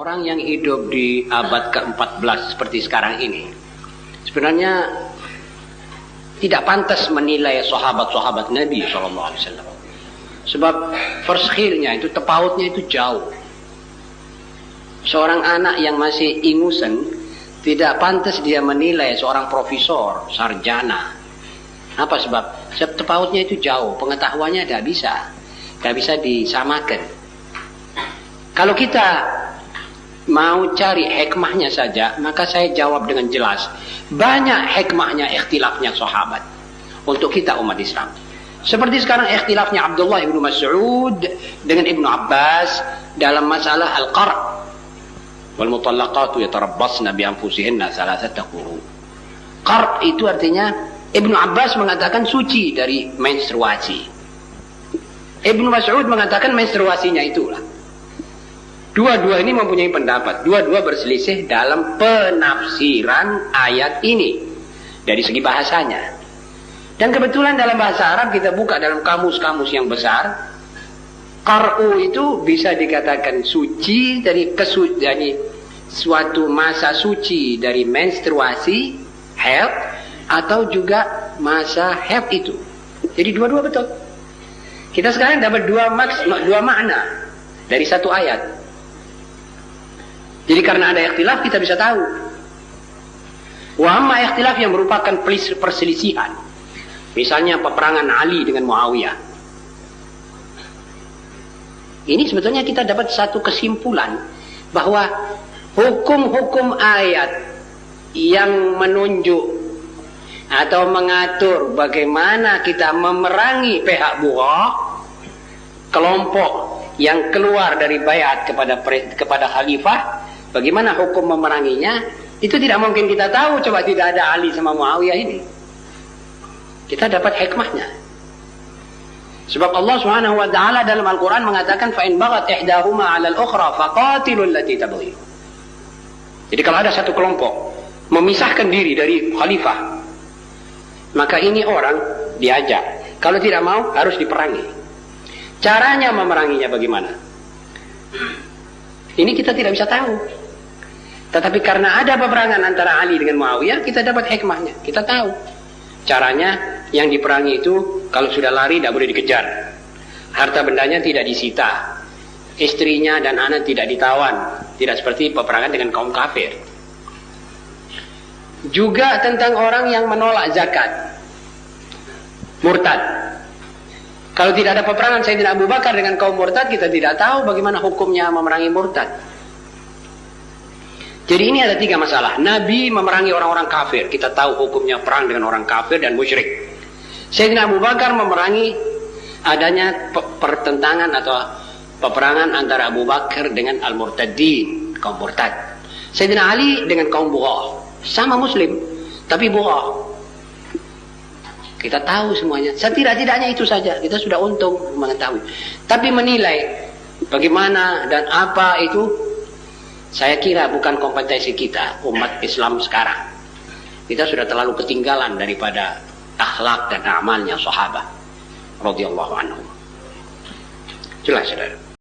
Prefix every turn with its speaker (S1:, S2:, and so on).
S1: orang yang hidup di abad ke-14 seperti sekarang ini sebenarnya tidak pantas menilai sahabat-sahabat Nabi SAW. Sebab first-khilnya itu, tepautnya itu jauh. Seorang anak yang masih ingusan tidak pantas dia menilai seorang profesor, sarjana. Apa sebab? Sebab tepautnya itu jauh, pengetahuannya tidak bisa disamakan. Kalau kita mau cari hikmahnya saja, maka saya jawab dengan jelas. Banyak hikmahnya ikhtilafnya sahabat untuk kita umat Islam. Seperti sekarang ikhtilafnya Abdullah ibn Mas'ud dengan Ibnu Abbas dalam masalah al-qar'. Wal mutallaqatu yatarabbasna bi anfusihinna thalathata quru'. Qar' itu artinya Ibnu Abbas mengatakan suci dari menstruasi. Ibnu Mas'ud mengatakan menstruasinya itulah. Dua-dua ini mempunyai pendapat. Dua-dua berselisih dalam penafsiran ayat ini dari segi bahasanya. Dan kebetulan dalam bahasa Arab kita buka dalam kamus-kamus yang besar, qar'u itu bisa dikatakan suci dari suatu masa suci dari menstruasi, haid, atau juga masa haid itu. Jadi dua-dua betul. Kita sekarang dapat dua makna dari satu ayat. Jadi karena ada ikhtilaf kita bisa tahu. Wa amma ikhtilaf yang merupakan perselisihan. Misalnya peperangan Ali dengan Muawiyah. Ini sebetulnya kita dapat satu kesimpulan bahwa hukum-hukum ayat yang menunjuk atau mengatur bagaimana kita memerangi pihak Bugha, kelompok yang keluar dari baiat kepada khalifah, bagaimana hukum memeranginya, itu tidak mungkin kita tahu coba tidak ada Ali sama Muawiyah ini. Kita dapat hikmahnya. Sebab Allah Subhanahu wa taala dalam Al-Qur'an mengatakan fa in baghat ihdahuma 'ala al-ukhra faqatilul lati tabghi. Jadi kalau ada satu kelompok memisahkan diri dari khalifah, maka ini orang diajak. Kalau tidak mau harus diperangi. Caranya memeranginya bagaimana? Ini kita tidak bisa tahu. Tetapi karena ada peperangan antara Ali dengan Muawiyah, kita dapat hikmahnya. Kita tahu caranya. Yang diperangi itu kalau sudah lari tidak boleh dikejar, harta bendanya tidak disita, istrinya dan anak tidak ditawan, tidak seperti peperangan dengan kaum kafir. Juga tentang orang yang menolak zakat, murtad. Kalau tidak ada peperangan Sayyidina Abu Bakar dengan kaum murtad, kita tidak tahu bagaimana hukumnya memerangi murtad. Jadi ini ada tiga masalah. Nabi memerangi orang-orang kafir, kita tahu hukumnya perang dengan orang kafir dan musyrik. Sayyidina Abu Bakar memerangi adanya pertentangan atau peperangan antara Abu Bakar dengan al-murtadin, kaum murtad. Sayyidina Ali dengan kaum Bugha, sama muslim, tapi Bugha. Kita tahu semuanya. Setidak-tidaknya itu saja, kita sudah untung mengetahui. Tapi menilai bagaimana dan apa itu, saya kira bukan kompetensi kita, umat Islam sekarang. Kita sudah terlalu ketinggalan daripada akhlak dan amalnya sahabat radhiyallahu anhum. Jelas saudara.